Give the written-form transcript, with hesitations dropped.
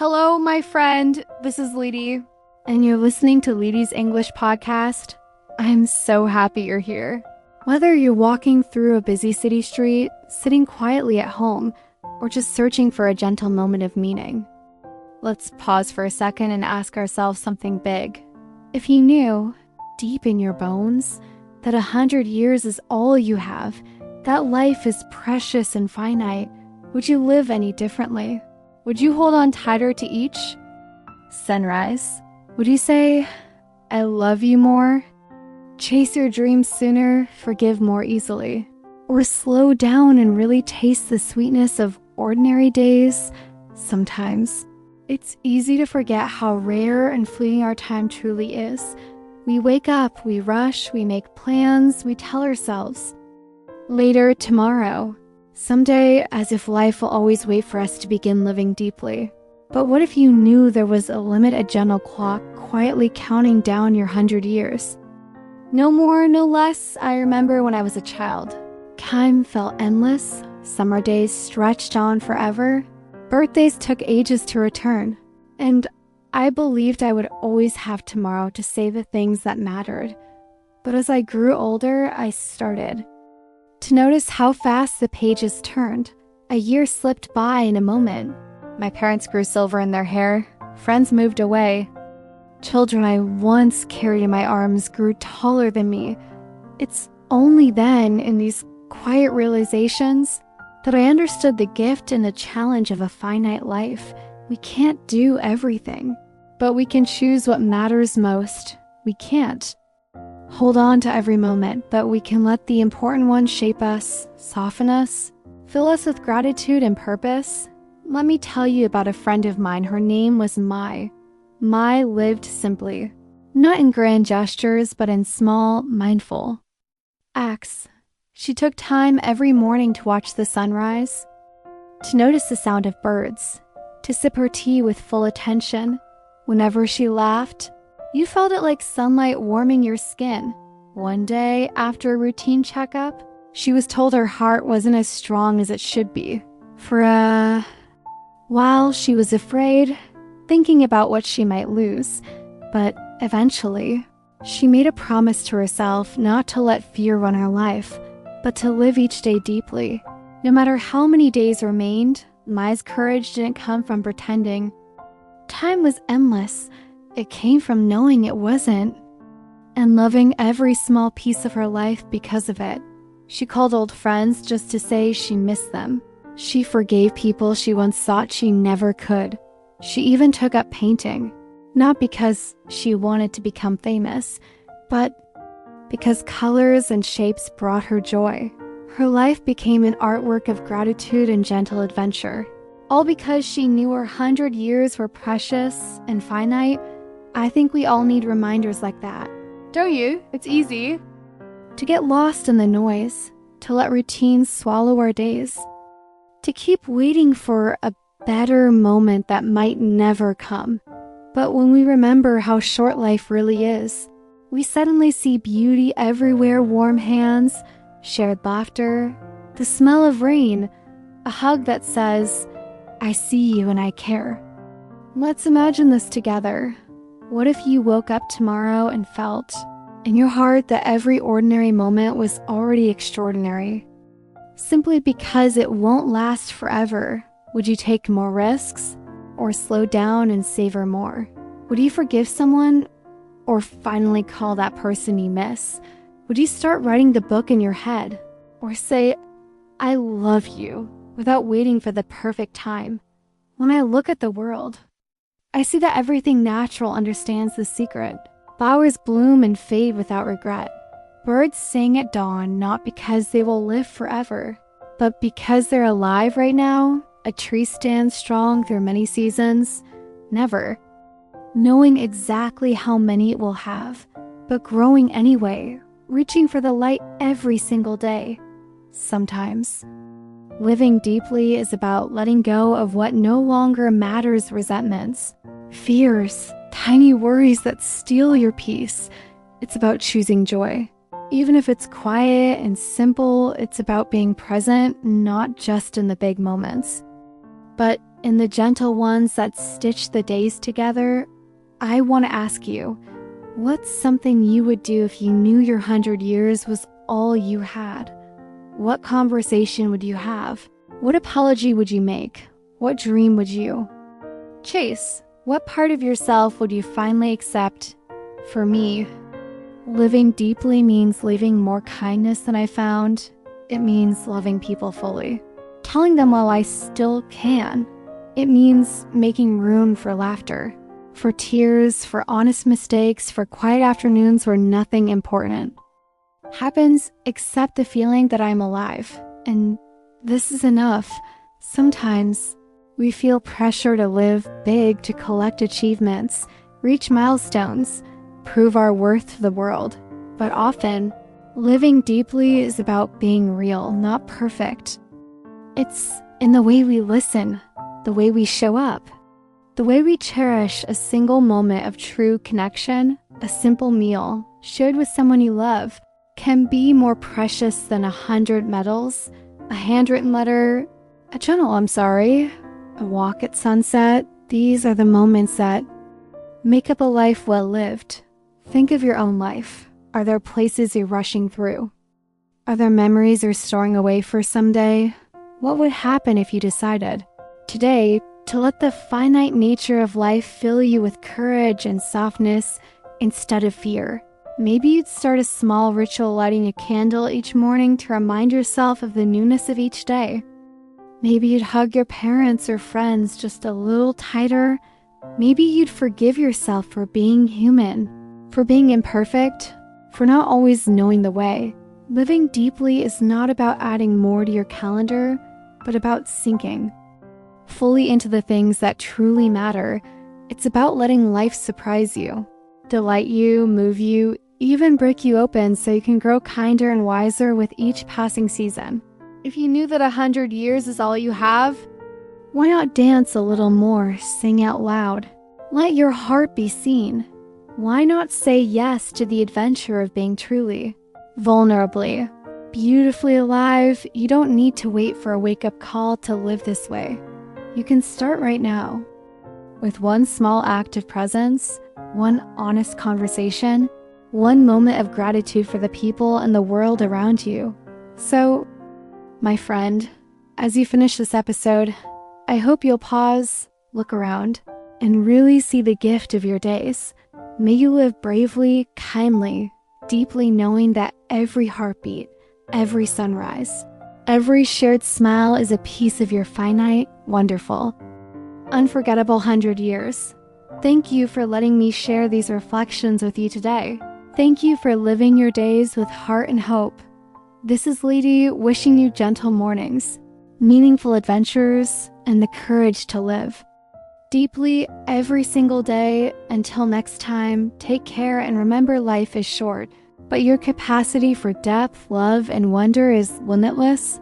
Hello, my friend. This is Lety, and you're listening to Lety's English podcast. I'm so happy you're here. Whether you're walking through a busy city street, sitting quietly at home, or just searching for a gentle moment of meaning, let's pause for a second and ask ourselves something big. If you knew, deep in your bones, that 100 years is all you have, that life is precious and finite, would you live any differently? Would you hold on tighter to each sunrise? Would you say, I love you more? Chase your dreams sooner, forgive more easily? Or slow down and really taste the sweetness of ordinary days? Sometimes. It's easy to forget how rare and fleeting our time truly is. We wake up, we rush, we make plans, we tell ourselves, later, tomorrow. Someday, as if life will always wait for us to begin living deeply. But what if you knew there was a limit, a gentle clock, quietly counting down your 100 years? No more, no less, I remember when I was a child. Time felt endless, summer days stretched on forever, birthdays took ages to return, and I believed I would always have tomorrow to say the things that mattered. But as I grew older, I started to notice how fast the pages turned. A year slipped by in a moment. My parents grew silver in their hair. Friends moved away. Children I once carried in my arms grew taller than me. It's only then, in these quiet realizations, that I understood the gift and the challenge of a finite life. We can't do everything, but we can choose what matters most. We can't hold on to every moment, but we can let the important ones shape us, soften us, fill us with gratitude and purpose. Let me tell you about a friend of mine. Her name was Mai. Mai lived simply, not in grand gestures, but in small, mindful acts. She took time every morning to watch the sunrise, to notice the sound of birds, to sip her tea with full attention. Whenever she laughed, you felt it like sunlight warming your skin. One day, after a routine checkup, she was told her heart wasn't as strong as it should be. For a while, she was afraid, thinking about what she might lose. But eventually, she made a promise to herself not to let fear run her life, but to live each day deeply. No matter how many days remained, Mai's courage didn't come from pretending. Time was endless. It came from knowing it wasn't, and loving every small piece of her life because of it. She called old friends just to say she missed them. She forgave people she once thought she never could. She even took up painting, not because she wanted to become famous, but because colors and shapes brought her joy. Her life became an artwork of gratitude and gentle adventure. All because she knew her 100 years were precious and finite. I think we all need reminders like that. Don't you? It's easy. To get lost in the noise, to let routines swallow our days, to keep waiting for a better moment that might never come. But when we remember how short life really is, we suddenly see beauty everywhere, warm hands, shared laughter, the smell of rain, a hug that says, I see you and I care. Let's imagine this together. What if you woke up tomorrow and felt in your heart that every ordinary moment was already extraordinary? Simply because it won't last forever, would you take more risks or slow down and savor more? Would you forgive someone or finally call that person you miss? Would you start writing the book in your head or say, I love you, without waiting for the perfect time? When I look at the world, I see that everything natural understands the secret. Flowers bloom and fade without regret. Birds sing at dawn not because they will live forever, but because they're alive right now. A tree stands strong through many seasons, never knowing exactly how many it will have, but growing anyway, reaching for the light every single day. Sometimes living deeply is about letting go of what no longer matters, resentments, fears, tiny worries that steal your peace. It's about choosing joy. Even if it's quiet and simple, it's about being present, not just in the big moments. But in the gentle ones that stitch the days together, I want to ask you, what's something you would do if you knew your 100 years was all you had? What conversation would you have? What apology would you make? What dream would you chase? What part of yourself would you finally accept? For me, living deeply means leaving more kindness than I found. It means loving people fully, telling them while I still can. It means making room for laughter, for tears, for honest mistakes, for quiet afternoons where nothing important happens except the feeling that I'm alive. And this is enough. Sometimes we feel pressure to live big, to collect achievements, reach milestones, prove our worth to the world. But often, living deeply is about being real, not perfect. It's in the way we listen, the way we show up, the way we cherish a single moment of true connection. A simple meal shared with someone you love can be more precious than 100 medals, a handwritten letter, a journal, a walk at sunset. These are the moments that make up a life well lived. Think of your own life. Are there places you're rushing through? Are there memories you're storing away for someday? What would happen if you decided today to let the finite nature of life fill you with courage and softness instead of fear? Maybe you'd start a small ritual, lighting a candle each morning to remind yourself of the newness of each day. Maybe you'd hug your parents or friends just a little tighter. Maybe you'd forgive yourself for being human, for being imperfect, for not always knowing the way. Living deeply is not about adding more to your calendar, but about sinking fully into the things that truly matter. It's about letting life surprise you, delight you, move you, even break you open so you can grow kinder and wiser with each passing season. If you knew that 100 years is all you have, why not dance a little more, sing out loud? Let your heart be seen. Why not say yes to the adventure of being truly, vulnerably, beautifully alive? You don't need to wait for a wake-up call to live this way. You can start right now with one small act of presence, one honest conversation, one moment of gratitude for the people and the world around you. So, my friend, as you finish this episode, I hope you'll pause, look around, and really see the gift of your days. May you live bravely, kindly, deeply knowing that every heartbeat, every sunrise, every shared smile is a piece of your finite, wonderful, unforgettable 100 years. Thank you for letting me share these reflections with you today. Thank you for living your days with heart and hope. This is Lety, wishing you gentle mornings, meaningful adventures, and the courage to live deeply every single day. Until next time, take care and remember life is short, but your capacity for depth, love, and wonder is limitless.